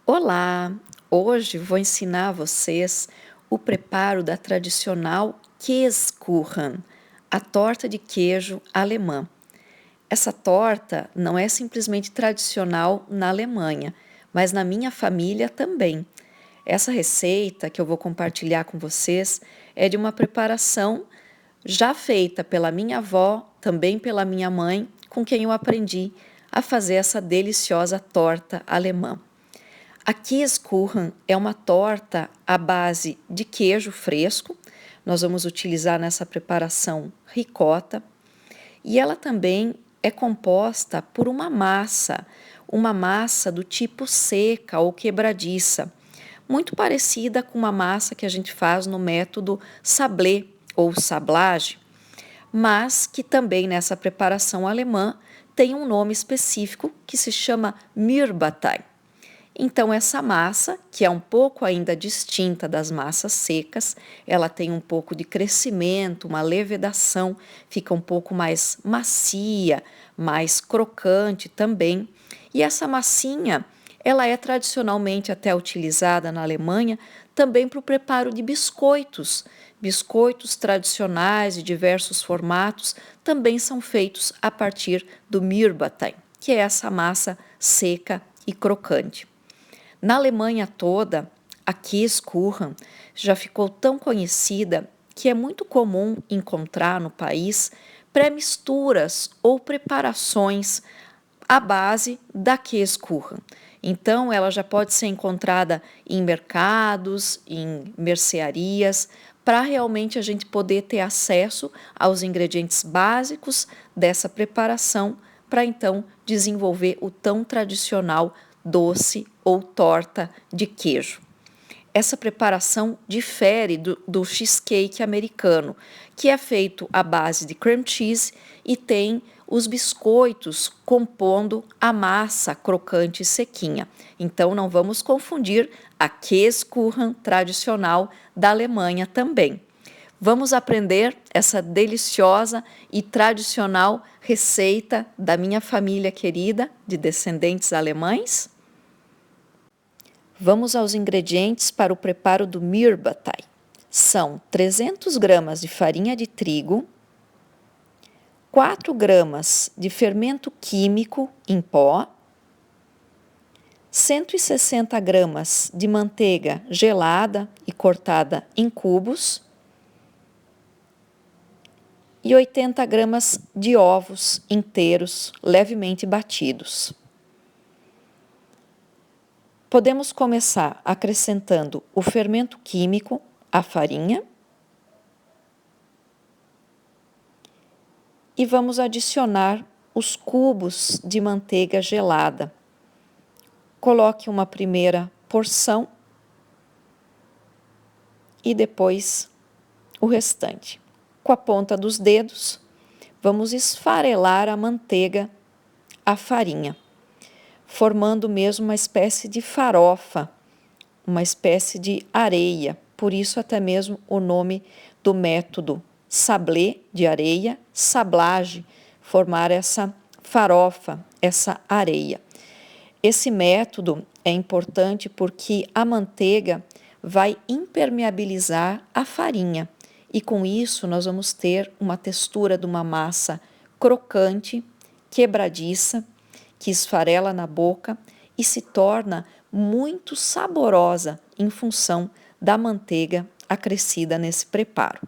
Olá! Hoje vou ensinar a vocês o preparo da tradicional Käsekuchen, a torta de queijo alemã. Essa torta não é simplesmente tradicional na Alemanha, mas na minha família também. Essa receita que eu vou compartilhar com vocês é de uma preparação já feita pela minha avó, também pela minha mãe, com quem eu aprendi a fazer essa deliciosa torta alemã. A Käsekuchen é uma torta à base de queijo fresco. Nós vamos utilizar nessa preparação ricota. E ela também é composta por uma massa do tipo seca ou quebradiça, muito parecida com uma massa que a gente faz no método sablé ou sablage, mas que também nessa preparação alemã tem um nome específico que se chama Mürbeteig. Então, essa massa, que é um pouco ainda distinta das massas secas, ela tem um pouco de crescimento, uma levedação, fica um pouco mais macia, mais crocante também. E essa massinha, ela é tradicionalmente até utilizada na Alemanha também para o preparo de biscoitos. Biscoitos tradicionais de diversos formatos também são feitos a partir do Mürbeteig, que é essa massa seca e crocante. Na Alemanha toda, a Käsekuchen já ficou tão conhecida que é muito comum encontrar no país pré-misturas ou preparações à base da Käsekuchen. Então, ela já pode ser encontrada em mercados, em mercearias, para realmente a gente poder ter acesso aos ingredientes básicos dessa preparação, para então desenvolver o tão tradicional doce ou torta de queijo. Essa preparação difere do cheesecake americano, que é feito à base de cream cheese e tem os biscoitos compondo a massa crocante e sequinha. Então, não vamos confundir a Käsekuchen tradicional da Alemanha também. Vamos aprender essa deliciosa e tradicional receita da minha família querida de descendentes alemães? Vamos aos ingredientes para o preparo do Mürbeteig. São 300 gramas de farinha de trigo, 4 gramas de fermento químico em pó, 160 gramas de manteiga gelada e cortada em cubos e 80 gramas de ovos inteiros levemente batidos. Podemos começar acrescentando o fermento químico à farinha e vamos adicionar os cubos de manteiga gelada. Coloque uma primeira porção e depois o restante. Com a ponta dos dedos, vamos esfarelar a manteiga à farinha, formando mesmo uma espécie de farofa, uma espécie de areia, por isso até mesmo o nome do método sablé, de areia, sablage, formar essa farofa, essa areia. Esse método é importante porque a manteiga vai impermeabilizar a farinha e com isso nós vamos ter uma textura de uma massa crocante, quebradiça, que esfarela na boca e se torna muito saborosa em função da manteiga acrescida nesse preparo.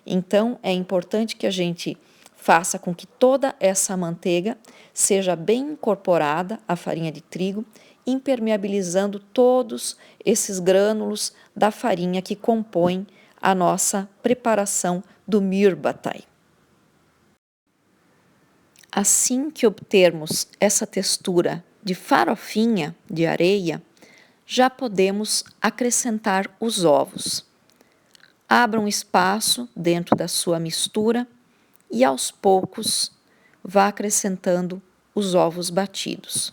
Então, é importante que a gente faça com que toda essa manteiga seja bem incorporada à farinha de trigo, impermeabilizando todos esses grânulos da farinha que compõem a nossa preparação do Mürbeteig. Assim que obtermos essa textura de farofinha de areia, já podemos acrescentar os ovos. Abra um espaço dentro da sua mistura e aos poucos vá acrescentando os ovos batidos.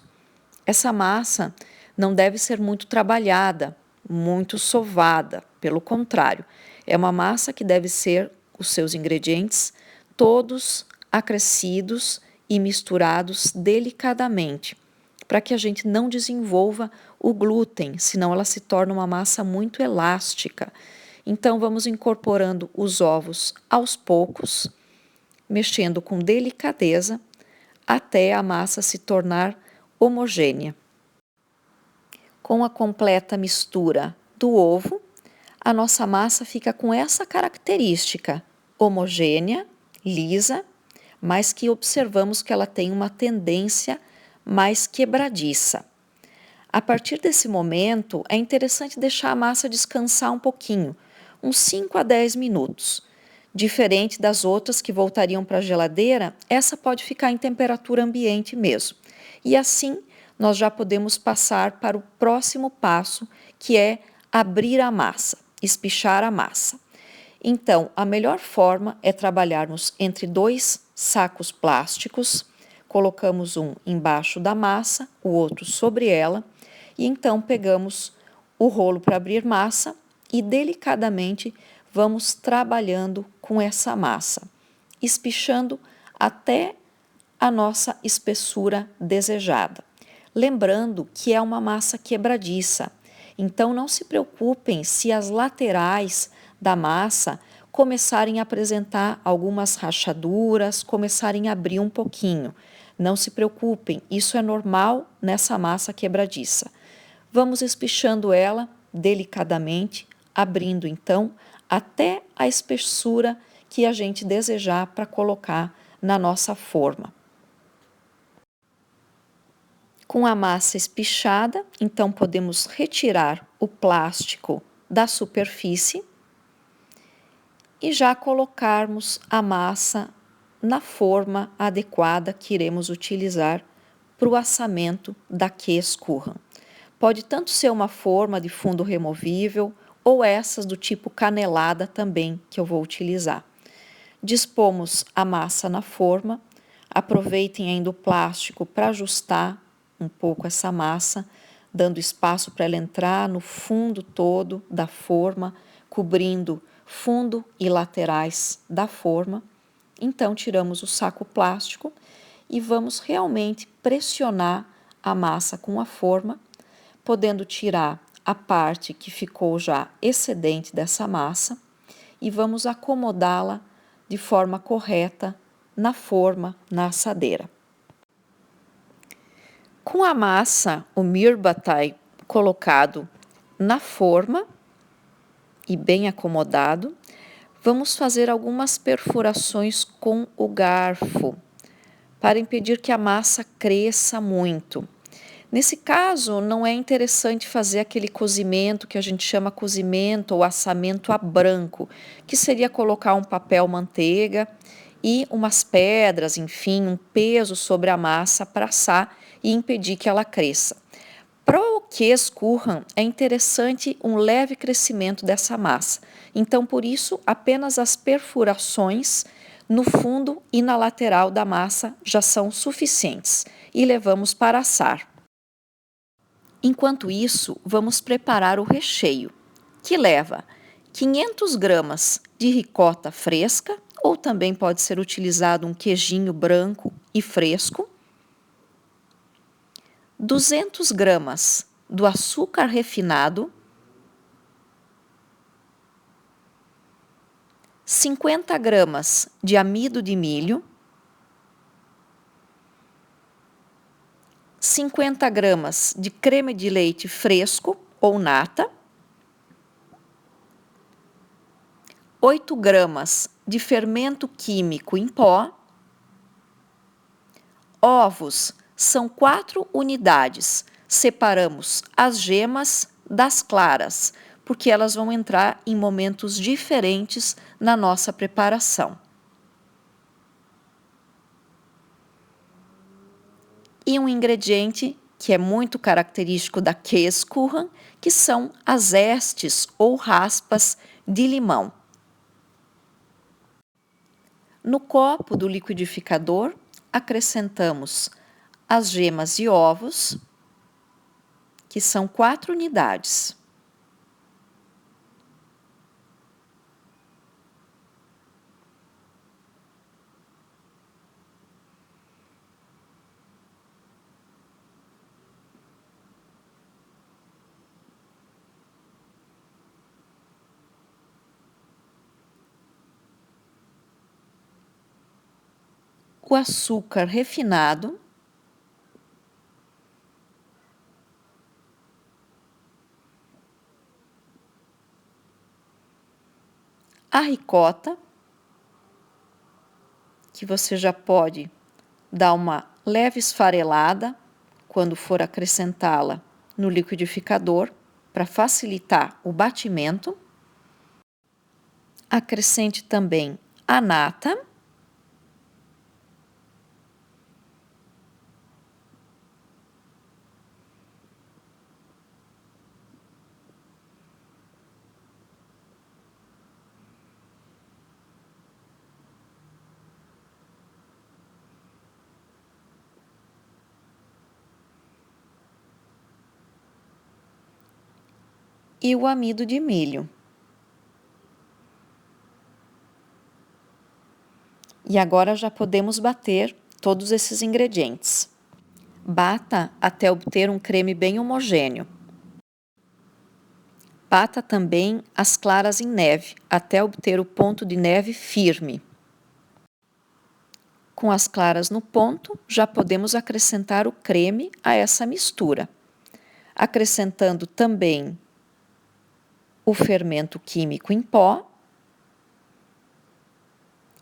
Essa massa não deve ser muito trabalhada, muito sovada, pelo contrário, é uma massa que deve ser os seus ingredientes todos acrescidos e misturados delicadamente, para que a gente não desenvolva o glúten, senão ela se torna uma massa muito elástica. Então, vamos incorporando os ovos aos poucos, mexendo com delicadeza, até a massa se tornar homogênea. Com a completa mistura do ovo, a nossa massa fica com essa característica homogênea, lisa, mas que observamos que ela tem uma tendência mais quebradiça. A partir desse momento, é interessante deixar a massa descansar um pouquinho, uns 5 a 10 minutos. Diferente das outras que voltariam para a geladeira, essa pode ficar em temperatura ambiente mesmo. E assim, nós já podemos passar para o próximo passo, que é abrir a massa, espichar a massa. Então, a melhor forma é trabalharmos entre 2 sacos plásticos, colocamos um embaixo da massa, o outro sobre ela, e então pegamos o rolo para abrir massa e delicadamente vamos trabalhando com essa massa, espichando até a nossa espessura desejada. Lembrando que é uma massa quebradiça, então não se preocupem se as laterais da massa começarem a apresentar algumas rachaduras, começarem a abrir um pouquinho. Não se preocupem, isso é normal nessa massa quebradiça. Vamos espichando ela delicadamente, abrindo então até a espessura que a gente desejar para colocar na nossa forma. Com a massa espichada, então podemos retirar o plástico da superfície e já colocarmos a massa na forma adequada que iremos utilizar para o assamento da Käsekuchen. Pode tanto ser uma forma de fundo removível ou essas do tipo canelada também que eu vou utilizar. Dispomos a massa na forma, aproveitem ainda o plástico para ajustar um pouco essa massa, dando espaço para ela entrar no fundo todo da forma, cobrindo fundo e laterais da forma. Então, tiramos o saco plástico e vamos realmente pressionar a massa com a forma, podendo tirar a parte que ficou já excedente dessa massa e vamos acomodá-la de forma correta na forma, na assadeira. Com a massa, o mirbatai colocado na forma e bem acomodado, vamos fazer algumas perfurações com o garfo para impedir que a massa cresça muito. Nesse caso, não é interessante fazer aquele cozimento que a gente chama cozimento ou assamento a branco, que seria colocar um papel manteiga e umas pedras, enfim, um peso sobre a massa para assar e impedir que ela cresça. Para o Käsekuchen é interessante um leve crescimento dessa massa, então por isso apenas as perfurações no fundo e na lateral da massa já são suficientes e levamos para assar. Enquanto isso, vamos preparar o recheio, que leva 500 gramas de ricota fresca, ou também pode ser utilizado um queijinho branco e fresco, 200 gramas do açúcar refinado, 50 gramas de amido de milho, 50 gramas de creme de leite fresco ou nata, 8 gramas de fermento químico em pó, ovos são 4 unidades, separamos as gemas das claras, porque elas vão entrar em momentos diferentes na nossa preparação. E um ingrediente que é muito característico da Käsekuchen, que são as zestes ou raspas de limão. No copo do liquidificador, acrescentamos as gemas de ovos, que são 4 unidades. o açúcar refinado, a ricota, que você já pode dar uma leve esfarelada quando for acrescentá-la no liquidificador para facilitar o batimento. Acrescente também a nata e o amido de milho. E agora já podemos bater todos esses ingredientes. Bata até obter um creme bem homogêneo. Bata também as claras em neve até obter o ponto de neve firme. Com as claras no ponto, já podemos acrescentar o creme a essa mistura, acrescentando também o fermento químico em pó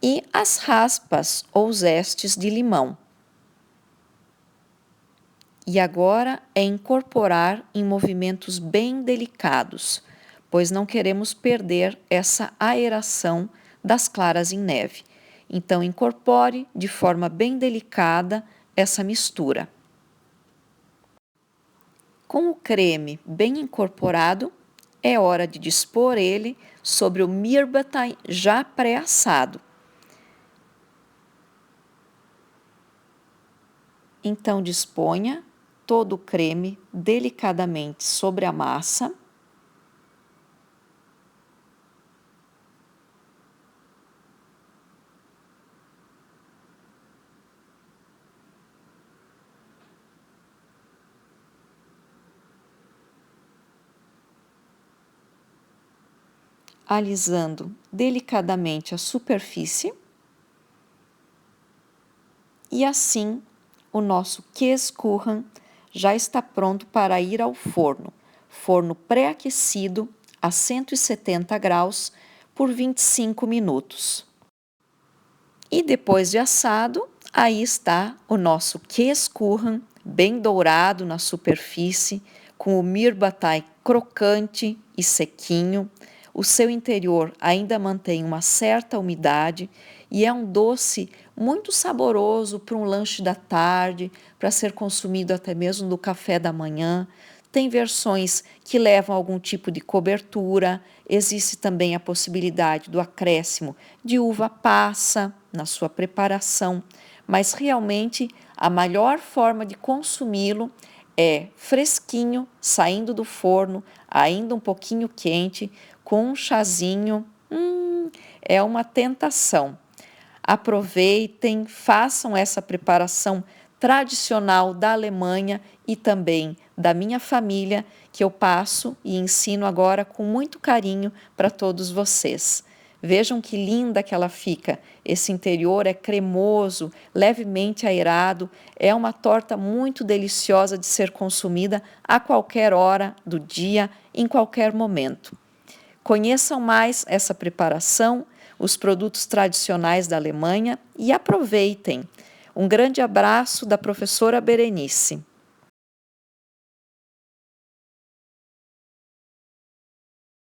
e as raspas ou zestes de limão. E agora é incorporar em movimentos bem delicados, pois não queremos perder essa aeração das claras em neve. Então, incorpore de forma bem delicada essa mistura. Com o creme bem incorporado, é hora de dispor ele sobre o mirbatai já pré-assado. Então, disponha todo o creme delicadamente sobre a massa. Alisando delicadamente a superfície. E assim, o nosso Käsekuchen já está pronto para ir ao forno. Forno pré-aquecido a 170 graus por 25 minutos. E depois de assado, aí está o nosso Käsekuchen bem dourado na superfície, com o mirbatai crocante e sequinho. O seu interior ainda mantém uma certa umidade e é um doce muito saboroso para um lanche da tarde, para ser consumido até mesmo no café da manhã. Tem versões que levam algum tipo de cobertura, existe também a possibilidade do acréscimo de uva passa na sua preparação, mas realmente a melhor forma de consumi-lo é fresquinho, saindo do forno, ainda um pouquinho quente, com um chazinho. É uma tentação. Aproveitem, façam essa preparação tradicional da Alemanha e também da minha família, que eu passo e ensino agora com muito carinho para todos vocês. Vejam que linda que ela fica. Esse interior é cremoso, levemente aerado. É uma torta muito deliciosa de ser consumida a qualquer hora do dia, em qualquer momento. Conheçam mais essa preparação, os produtos tradicionais da Alemanha e aproveitem. Um grande abraço da professora Berenice.